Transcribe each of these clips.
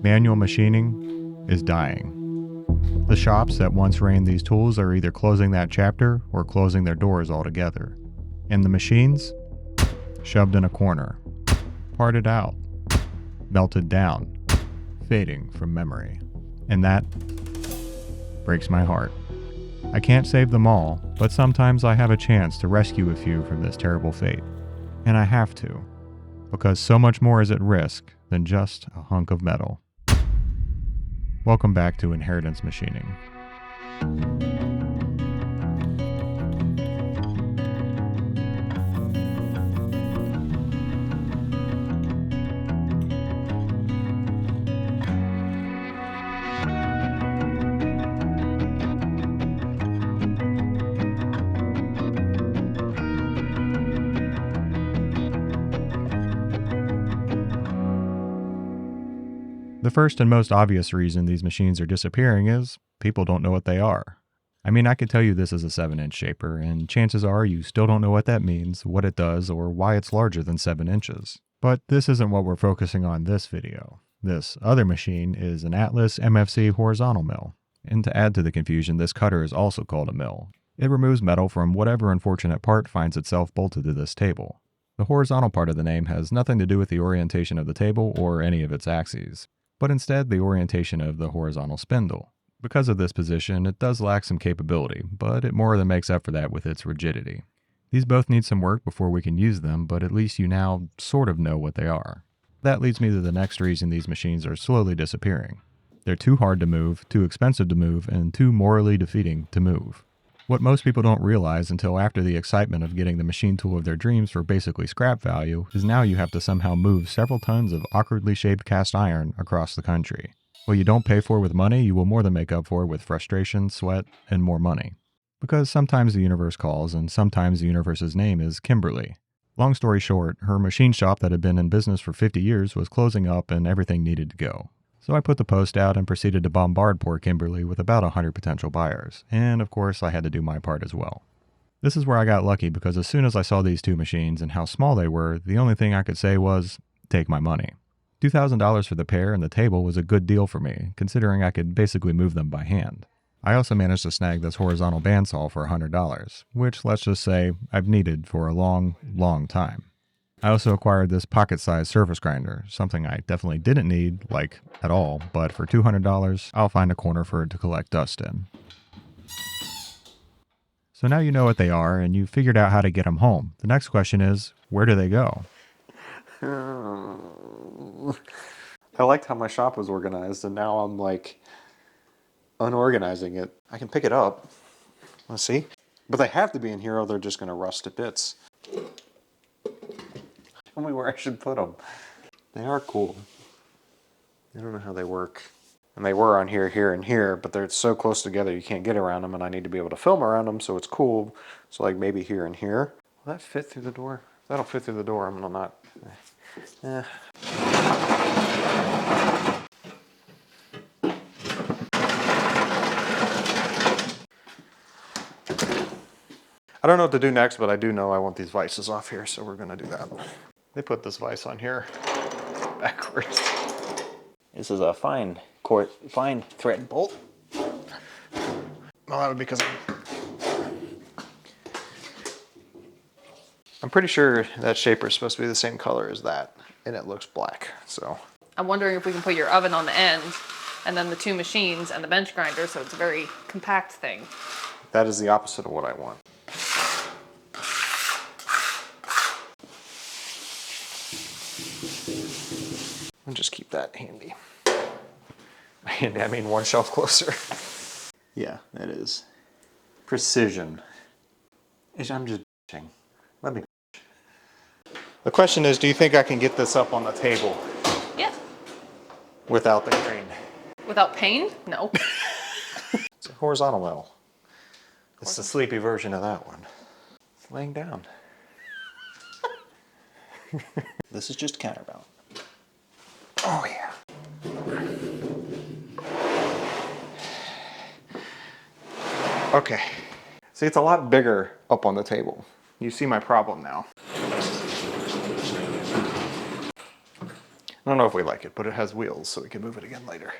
Manual machining is dying. The shops that once ran these tools are either closing that chapter or closing their doors altogether. And the machines? Shoved in a corner, parted out, melted down, fading from memory. And that breaks my heart. I can't save them all, but sometimes I have a chance to rescue a few from this terrible fate. And I have to, because so much more is at risk than just a hunk of metal. Welcome back to Inheritance Machining. The first and most obvious reason these machines are disappearing is people don't know what they are. I mean, I could tell you this is a 7-inch shaper, and chances are you still don't know what that means, what it does, or why it's larger than 7 inches. But this isn't what we're focusing on this video. This other machine is an Atlas MFC horizontal mill. And to add to the confusion, this cutter is also called a mill. It removes metal from whatever unfortunate part finds itself bolted to this table. The horizontal part of the name has nothing to do with the orientation of the table or any of its axes, but instead the orientation of the horizontal spindle. Because of this position, it does lack some capability, but it more than makes up for that with its rigidity. These both need some work before we can use them, but at least you now sort of know what they are. That leads me to the next reason these machines are slowly disappearing. They're too hard to move, too expensive to move, and too morally defeating to move. What most people don't realize until after the excitement of getting the machine tool of their dreams for basically scrap value is now you have to somehow move several tons of awkwardly shaped cast iron across the country. What you don't pay for with money, you will more than make up for with frustration, sweat, and more money. Because sometimes the universe calls, and sometimes the universe's name is Kimberly. Long story short, her machine shop that had been in business for 50 years was closing up and everything needed to go. So I put the post out and proceeded to bombard poor Kimberly with about 100 potential buyers, and of course I had to do my part as well. This is where I got lucky because as soon as I saw these two machines and how small they were, the only thing I could say was, take my money. $2,000 for the pair and the table was a good deal for me, considering I could basically move them by hand. I also managed to snag this horizontal bandsaw for $100, which let's just say I've needed for a long, long time. I also acquired this pocket-sized surface grinder, something I definitely didn't need, like, at all, but for $200, I'll find a corner for it to collect dust in. So now you know what they are, and you've figured out how to get them home. The next question is, where do they go? I liked how my shop was organized, and now I'm, like, unorganizing it. I can pick it up. Let's see. But they have to be in here or they're just going to rust to bits. Tell me where I should put them. They are cool. I don't know how they work. And they were on here, here, and here, but they're so close together you can't get around them, and I need to be able to film around them, so it's cool. So like maybe here and here. Will that fit through the door? If that'll fit through the door, I'm gonna not. I don't know what to do next, but I do know I want these vices off here, so we're gonna do that. They put this vise on here backwards. This is a fine thread bolt. Well, that would be because I'm pretty sure that shaper is supposed to be the same color as that, and it looks black, so. I'm wondering if we can put your oven on the end, and then the two machines and the bench grinder, so it's a very compact thing. That is the opposite of what I want. I'll just keep that handy. Handy, I mean one shelf closer. Yeah, that is. Precision. I'm just bitching. Let me. The question is, do you think I can get this up on the table? Yeah. Without the crane? Without pain? No. It's a horizontal mill. It's the sleepy version of that one. It's laying down. This is just counterbalance. Oh yeah. Okay. See, it's a lot bigger up on the table. You see my problem now. I don't know if we like it, but it has wheels, so we can move it again later.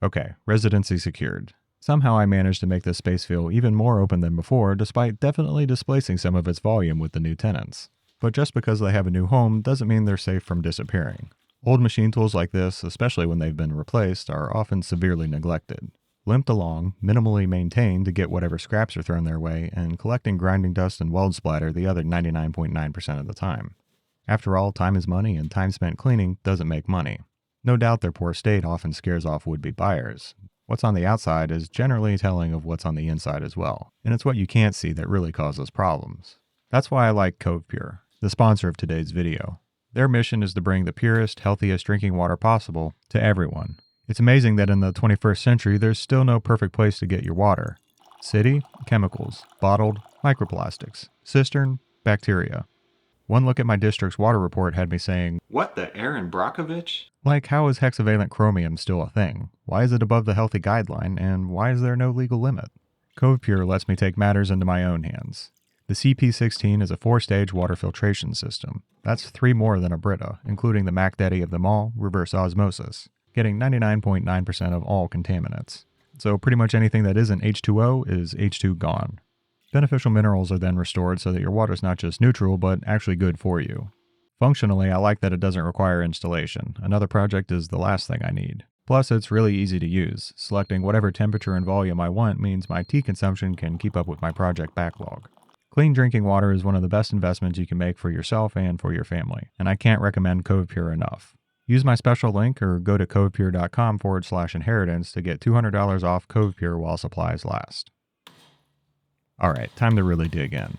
Okay, residency secured. Somehow I managed to make this space feel even more open than before, despite definitely displacing some of its volume with the new tenants. But just because they have a new home doesn't mean they're safe from disappearing. Old machine tools like this, especially when they've been replaced, are often severely neglected. Limped along, minimally maintained to get whatever scraps are thrown their way, and collecting grinding dust and weld splatter the other 99.9% of the time. After all, time is money, and time spent cleaning doesn't make money. No doubt their poor state often scares off would-be buyers. What's on the outside is generally telling of what's on the inside as well, and it's what you can't see that really causes problems. That's why I like Cove Pure, the sponsor of today's video. Their mission is to bring the purest, healthiest drinking water possible to everyone. It's amazing that in the 21st century, there's still no perfect place to get your water. City, chemicals, bottled, microplastics, cistern, bacteria. One look at my district's water report had me saying, What the Aaron Brockovich? like, how is hexavalent chromium still a thing? Why is it above the healthy guideline, and why is there no legal limit? Cove Pure lets me take matters into my own hands. The CP16 is a 4-stage water filtration system. That's 3 more than a Brita, including the Mac Daddy of them all, reverse osmosis, getting 99.9% of all contaminants. So pretty much anything that isn't H2O is H2 gone. Beneficial minerals are then restored so that your water's not just neutral, but actually good for you. Functionally, I like that it doesn't require installation. Another project is the last thing I need. Plus, it's really easy to use. Selecting whatever temperature and volume I want means my tea consumption can keep up with my project backlog. Clean drinking water is one of the best investments you can make for yourself and for your family, and I can't recommend Cove Pure enough. Use my special link or go to covepure.com/inheritance to get $200 off Cove Pure while supplies last. Alright, time to really dig in.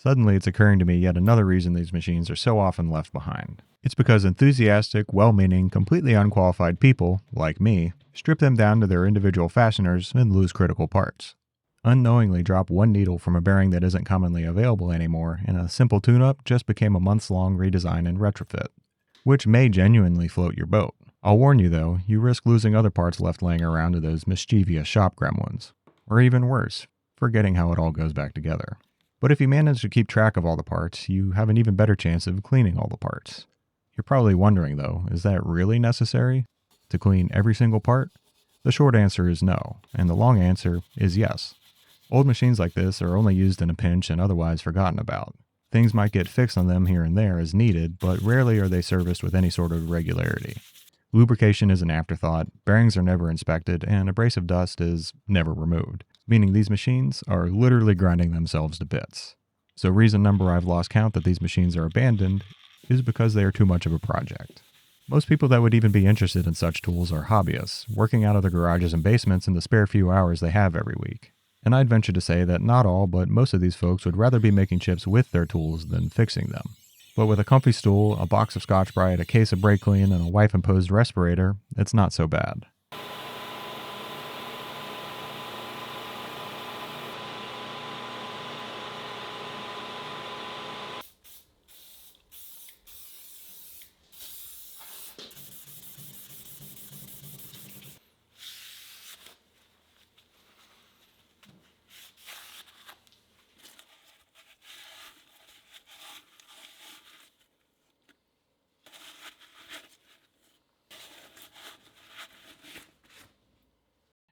Suddenly, it's occurring to me yet another reason these machines are so often left behind. It's because enthusiastic, well-meaning, completely unqualified people, like me, strip them down to their individual fasteners and lose critical parts. Unknowingly drop one needle from a bearing that isn't commonly available anymore, and a simple tune-up just became a months-long redesign and retrofit, which may genuinely float your boat. I'll warn you though, you risk losing other parts left laying around to those mischievous shop gremlins. Or even worse, forgetting how it all goes back together. But if you manage to keep track of all the parts, you have an even better chance of cleaning all the parts. You're probably wondering though, is that really necessary? To clean every single part? The short answer is no, and the long answer is yes. Old machines like this are only used in a pinch and otherwise forgotten about. Things might get fixed on them here and there as needed, but rarely are they serviced with any sort of regularity. Lubrication is an afterthought, bearings are never inspected, and abrasive dust is never removed, meaning these machines are literally grinding themselves to bits. So reason number I've lost count that these machines are abandoned is because they are too much of a project. Most people that would even be interested in such tools are hobbyists, working out of their garages and basements in the spare few hours they have every week. And I'd venture to say that not all, but most of these folks would rather be making chips with their tools than fixing them. But with a comfy stool, a box of Scotch-Brite, a case of brake clean, and a wife-imposed respirator, it's not so bad.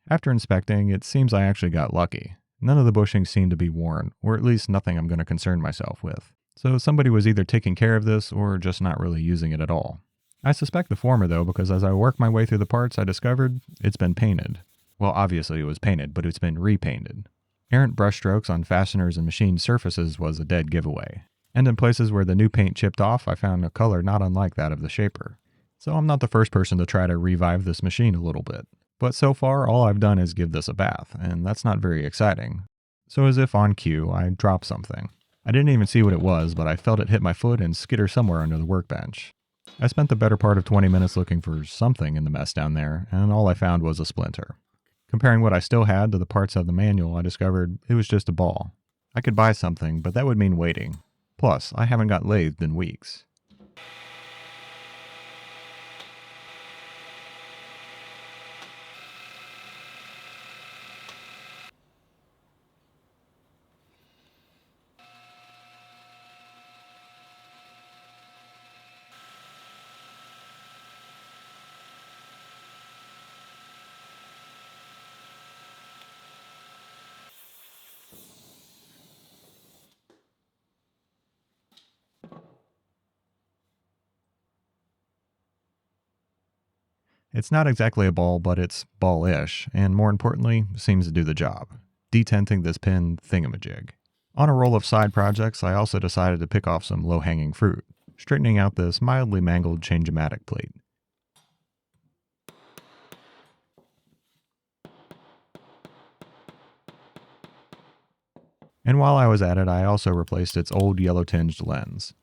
After inspecting, it seems I actually got lucky. None of the bushings seemed to be worn, or at least nothing I'm going to concern myself with. So somebody was either taking care of this or just not really using it at all. I suspect the former though, because as I worked my way through the parts, I discovered it's been painted. Well, obviously it was painted, but it's been repainted. Errant brushstrokes on fasteners and machined surfaces was a dead giveaway. And in places where the new paint chipped off, I found a color not unlike that of the shaper. So I'm not the first person to try to revive this machine a little bit. But so far, all I've done is give this a bath, and that's not very exciting. So as if on cue, I dropped something. I didn't even see what it was, but I felt it hit my foot and skitter somewhere under the workbench. I spent the better part of 20 minutes looking for something in the mess down there, and all I found was a splinter. Comparing what I still had to the parts of the manual, I discovered it was just a ball. I could buy something, but that would mean waiting. Plus, I haven't got lathed in weeks. It's not exactly a ball, but it's ball-ish, and more importantly, seems to do the job. Detenting this pin thingamajig. On a roll of side projects, I also decided to pick off some low-hanging fruit, straightening out this mildly mangled change-o-matic plate. And while I was at it, I also replaced its old yellow-tinged lens.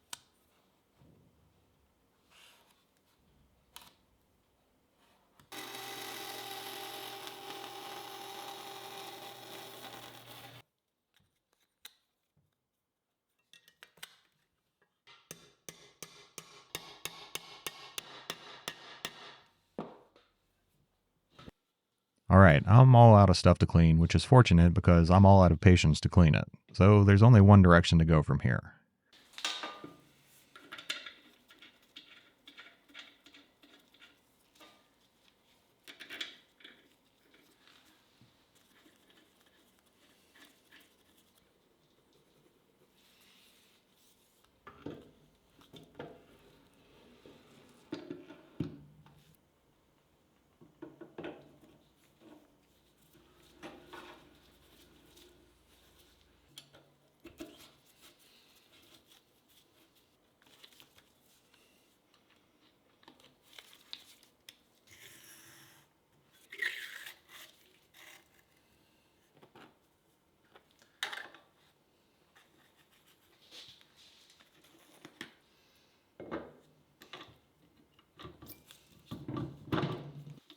Alright, I'm all out of stuff to clean, which is fortunate because I'm all out of patience to clean it. So there's only one direction to go from here.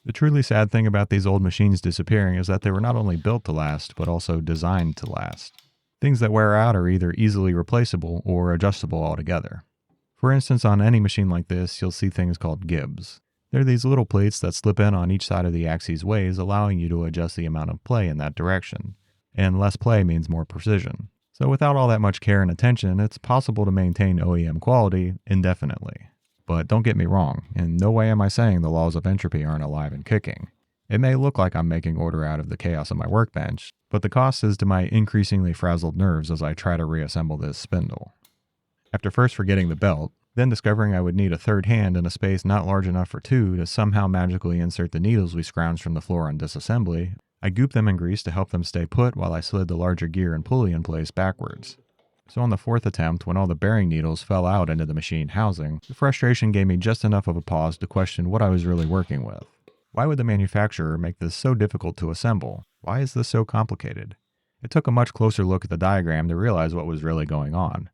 The truly sad thing about these old machines disappearing is that they were not only built to last, but also designed to last. Things that wear out are either easily replaceable or adjustable altogether. For instance, on any machine like this, you'll see things called gibs. They're these little plates that slip in on each side of the axis ways, allowing you to adjust the amount of play in that direction. And less play means more precision. So without all that much care and attention, it's possible to maintain OEM quality indefinitely. But don't get me wrong, in no way am I saying the laws of entropy aren't alive and kicking. It may look like I'm making order out of the chaos on my workbench, but the cost is to my increasingly frazzled nerves as I try to reassemble this spindle. After first forgetting the belt, then discovering I would need a third hand in a space not large enough for two to somehow magically insert the needles we scrounged from the floor on disassembly, I gooped them in grease to help them stay put while I slid the larger gear and pulley in place backwards. So on the fourth attempt, when all the bearing needles fell out into the machine housing, the frustration gave me just enough of a pause to question what I was really working with. Why would the manufacturer make this so difficult to assemble? Why is this so complicated? It took a much closer look at the diagram to realize what was really going on.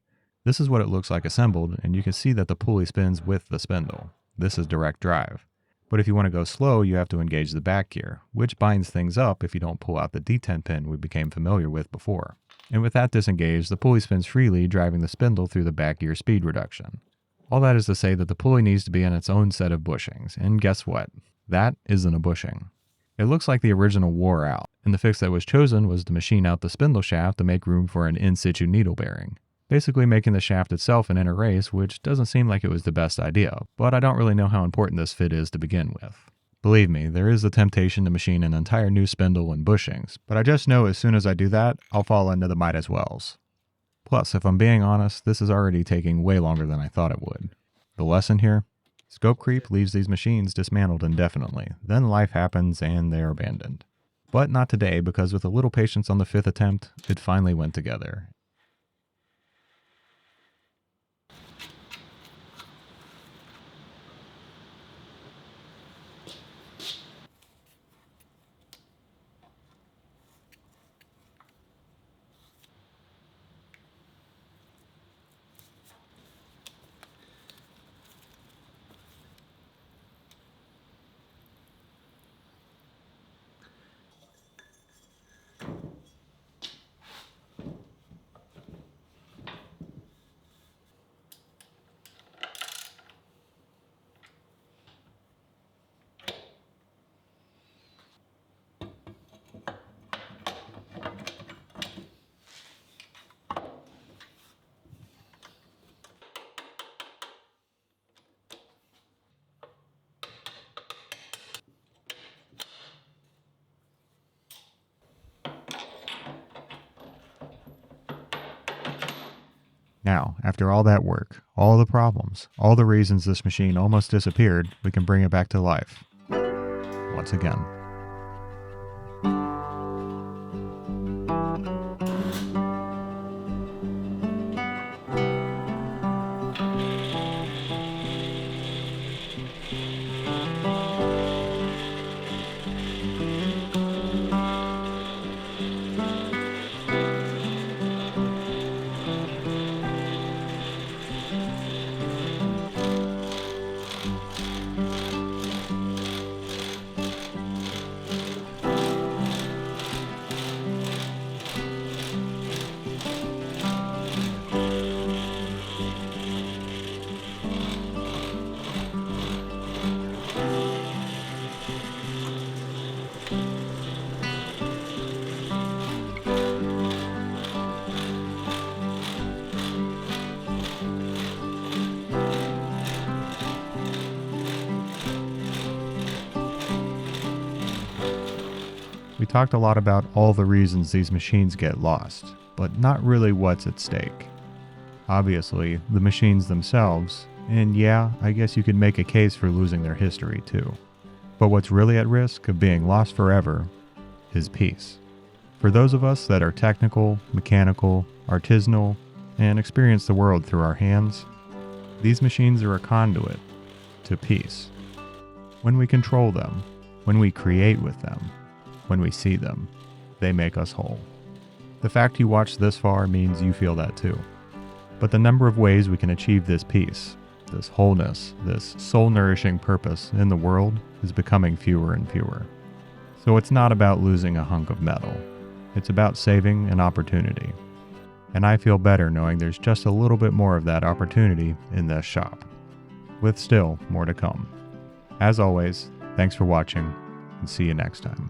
This is what it looks like assembled, and you can see that the pulley spins with the spindle. This is direct drive. But if you want to go slow, you have to engage the back gear, which binds things up if you don't pull out the detent pin we became familiar with before. And with that disengaged, the pulley spins freely, driving the spindle through the back gear speed reduction. All that is to say that the pulley needs to be in its own set of bushings, and guess what? That isn't a bushing. It looks like the original wore out, and the fix that was chosen was to machine out the spindle shaft to make room for an in-situ needle bearing, basically making the shaft itself an inner race, which doesn't seem like it was the best idea, but I don't really know how important this fit is to begin with. Believe me, there is the temptation to machine an entire new spindle and bushings, but I just know as soon as I do that, I'll fall into the might as wells. Plus, if I'm being honest, this is already taking way longer than I thought it would. The lesson here? Scope creep leaves these machines dismantled indefinitely, then life happens and they're abandoned. But not today, because with a little patience on the 5th attempt, it finally went together. Now, after all that work, all the problems, all the reasons this machine almost disappeared, we can bring it back to life. Once again. We talked a lot about all the reasons these machines get lost, but not really what's at stake. Obviously, the machines themselves, and yeah, I guess you could make a case for losing their history too. But what's really at risk of being lost forever is peace. For those of us that are technical, mechanical, artisanal, and experience the world through our hands, these machines are a conduit to peace. When we control them, when we create with them, when we see them, they make us whole. The fact you watched this far means you feel that too. But the number of ways we can achieve this peace, this wholeness, this soul-nourishing purpose in the world is becoming fewer and fewer. So it's not about losing a hunk of metal. It's about saving an opportunity. And I feel better knowing there's just a little bit more of that opportunity in this shop, with still more to come. As always, thanks for watching, and see you next time.